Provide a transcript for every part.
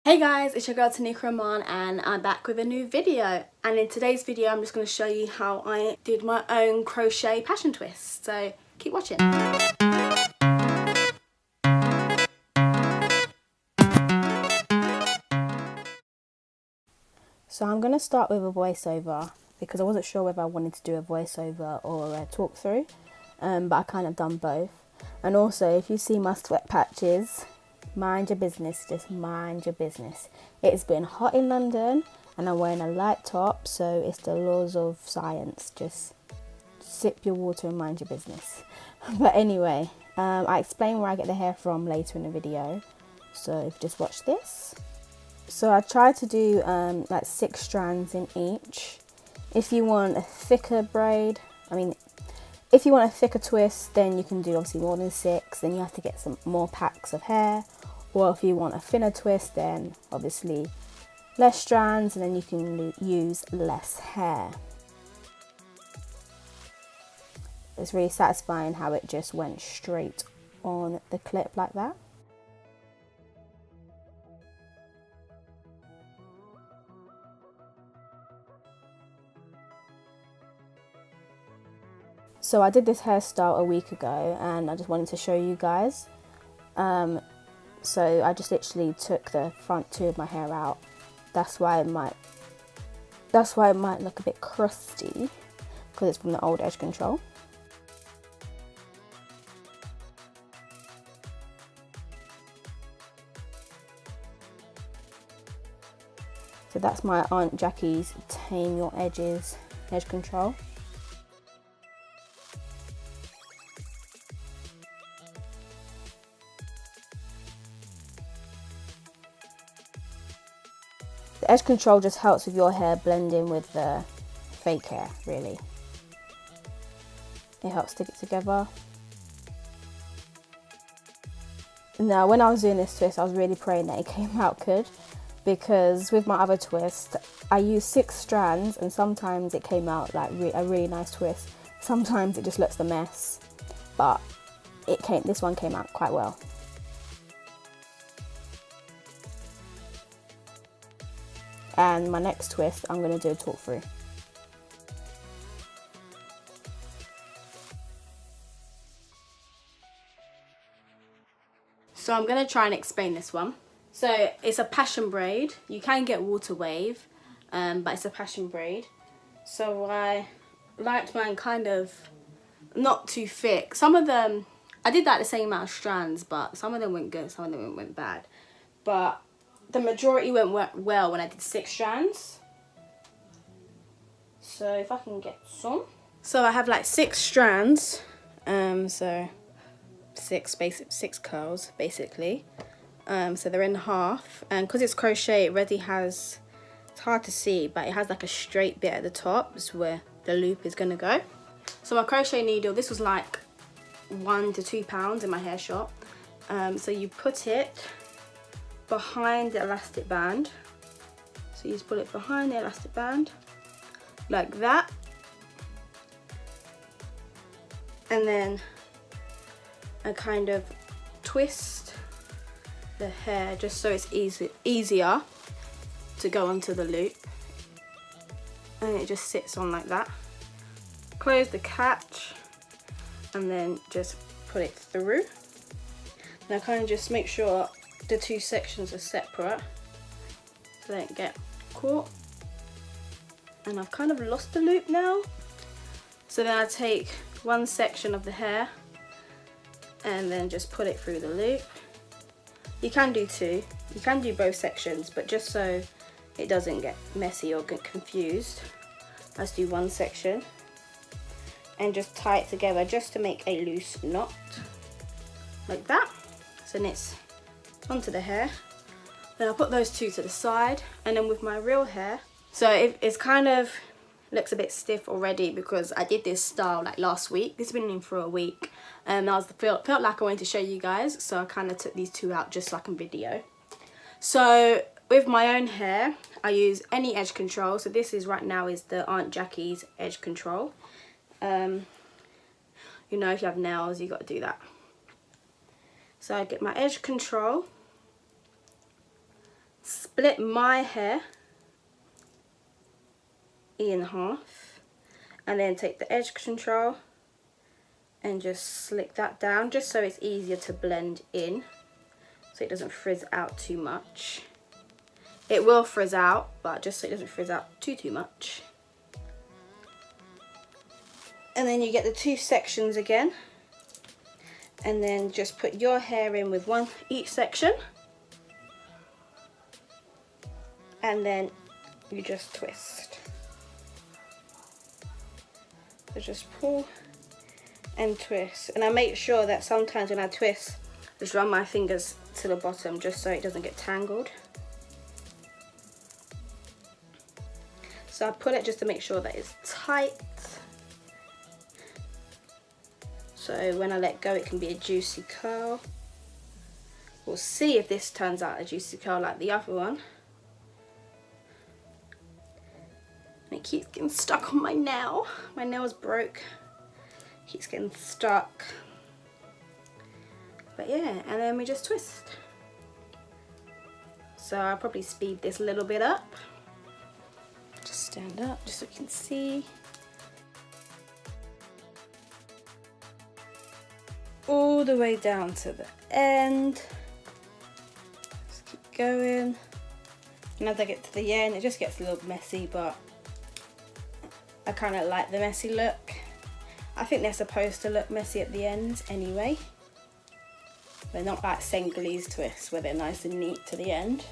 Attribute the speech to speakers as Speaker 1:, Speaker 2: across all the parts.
Speaker 1: Hey guys, it's your girl Tineké Iman and I'm back with a new video, and in today's video I'm just going to show you how I did my own crochet passion twist, so keep watching. So I'm going to start with a voiceover because I wasn't sure whether I wanted to do a voiceover or a talk through, but I kind of done both. And also, if you see my sweat patches, mind your business, just mind your business. It's been hot in London and I'm wearing a light top, so it's the laws of science. Just sip your water and mind your business. But anyway, I explain where I get the hair from later in the video, so if you just watch this. So I tried to do like 6 strands in each. If you want a thicker braid, if you want a thicker twist, then you can do obviously more than 6, then you have to get some more packs of hair. Or if you want a thinner twist, then obviously less strands, and then you can use less hair. It's really satisfying how it just went straight on the clip like that. So I did this hairstyle a week ago and I just wanted to show you guys. So I just literally took the front 2 of my hair out. That's why it might look a bit crusty, because it's from the old edge control. So that's my Aunt Jackie's Tame Your Edges edge control. The edge control just helps with your hair blending with the fake hair, really. It helps stick it together. Now, when I was doing this twist, I was really praying that it came out good, because with my other twist, I used 6 strands and sometimes it came out like a really nice twist. Sometimes it just looks a mess, but this one came out quite well. And my next twist, I'm going to do a talk through. So I'm going to try and explain this one. So it's a passion braid. You can get water wave, but it's a passion braid. So I liked mine kind of not too thick. Some of them, I did like the same amount of strands, but some of them went good, some of them went bad. But the majority went well when I did 6 strands. So if I can get some. So I have like 6 strands. So 6 curls basically. So they're in half, and because it's crochet, it already has, it's hard to see, but it has like a straight bit at the top. This is where the loop is gonna go. So my crochet needle, this was like £1 to £2 in my hair shop. So you put it behind the elastic band. So you just put it behind the elastic band like that, and then I kind of twist the hair just so it's easier to go onto the loop, and it just sits on like that. Close the catch and then just put it through. And I kind of just make sure the 2 sections are separate so they don't get caught. And I've kind of lost the loop now. So then I take 1 section of the hair and then just put it through the loop. You can do 2, you can do both sections, but just so it doesn't get messy or get confused, I just do 1 section and just tie it together just to make a loose knot like that. So then it's onto the hair. Then I'll put those 2 to the side, and then with my real hair, so it's kind of looks a bit stiff already because I did this style like last week. This has been in for a week, and I felt like I wanted to show you guys, so I kind of took these 2 out just so I can video. So with my own hair, I use any edge control. So this is right now is the Aunt Jackie's edge control. You know, if you have nails, you got to do that. So I get my edge control, split my hair in half and then take the edge control and just slick that down just so it's easier to blend in, so it doesn't frizz out too much. It will frizz out, but just so it doesn't frizz out too much. And then you get the two sections again, and then just put your hair in with one each section, and then you just twist. So just pull and twist, and I make sure that sometimes when I twist, just run my fingers to the bottom just so it doesn't get tangled. So I pull it just to make sure that it's tight, so when I let go it can be a juicy curl. We'll see if this turns out a juicy curl like the other one. And it keeps getting stuck on my nail. My nail's broke. Keeps getting stuck. But yeah, and then we just twist. So I'll probably speed this a little bit up. Just stand up just so you can see. All the way down to the end. Just keep going. And as I get to the end, it just gets a little messy, but I kind of like the messy look. I think they're supposed to look messy at the ends anyway. They're not like Senegalese twists where they're nice and neat to the end.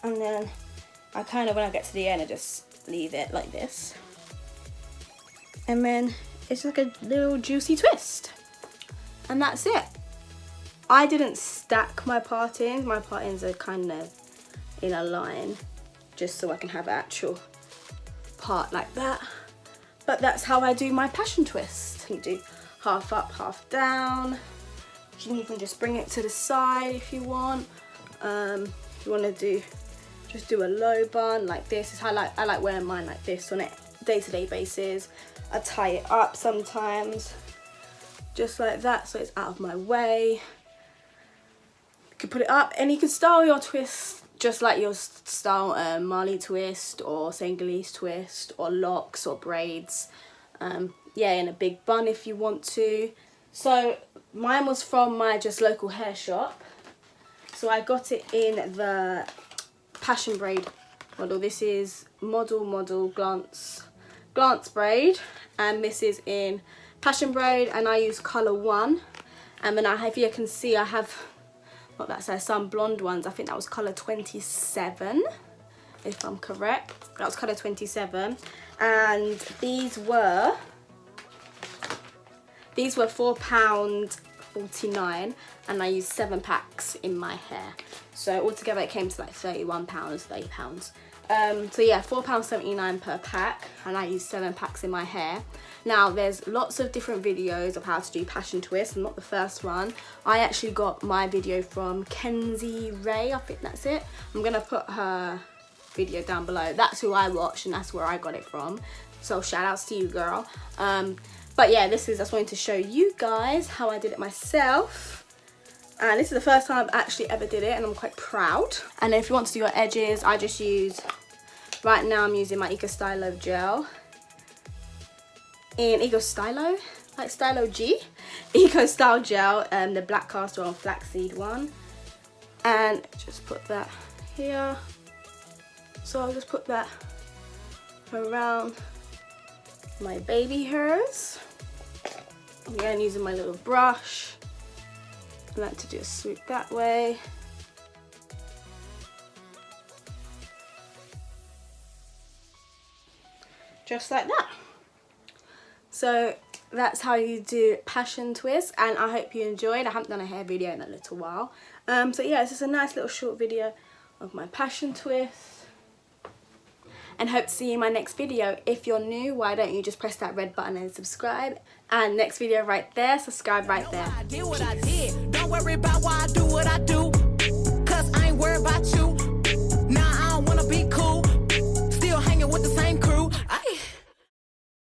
Speaker 1: And then I kind of, when I get to the end, I just leave it like this. And then it's like a little juicy twist. And that's it. I didn't stack my part-ins. My part-ins are kind of in a line, just so I can have an actual part like that. But that's how I do my passion twist. You do half up, half down. You can even just bring it to the side if you want. If you want to do, just do a low bun like this. I like wearing mine like this on a day-to-day basis. I tie it up sometimes, just like that, so it's out of my way. You can put it up, and you can style your twist just like you'll style Mali twist or Senegalese twist or locks or braids. Yeah, in a big bun if you want to. So mine was from my just local hair shop. So I got it in the passion braid model. This is model glance braid, and this is in passion braid, and I use color 1. And then if you can see, I have, what that says, some blonde ones. I think that was color 27, if I'm correct. That was color 27, and these were £4.49, and I used 7 packs in my hair. So altogether it came to like £31, £30. So yeah, £4.79 per pack, and I use 7 packs in my hair. Now there's lots of different videos of how to do passion twists. I'm not the first one. I actually got my video from Kenzie Ray, I think that's it. I'm gonna put her video down below. That's who I watched, and that's where I got it from. So shout outs to you, girl. But yeah, I just wanted to show you guys how I did it myself. And this is the first time I've actually ever did it, and I'm quite proud. And if you want to do your edges, I just use, right now I'm using my Eco Stylo gel. In Eco Stylo, like Stylo G. Eco Style gel, the black castor oil flaxseed one. And just put that here. So I'll just put that around my baby hairs. Again, using my little brush. I like to do a swoop that way. Just like that. So that's how you do passion twist, and I hope you enjoyed. I haven't done a hair video in a little while. So yeah, it's just a nice little short video of my passion twist. And hope to see you in my next video. If you're new, why don't you just press that red button and subscribe. And next video right there, subscribe right there. I did what I did. Don't worry about why I do what I do, 'cause I ain't worried about you.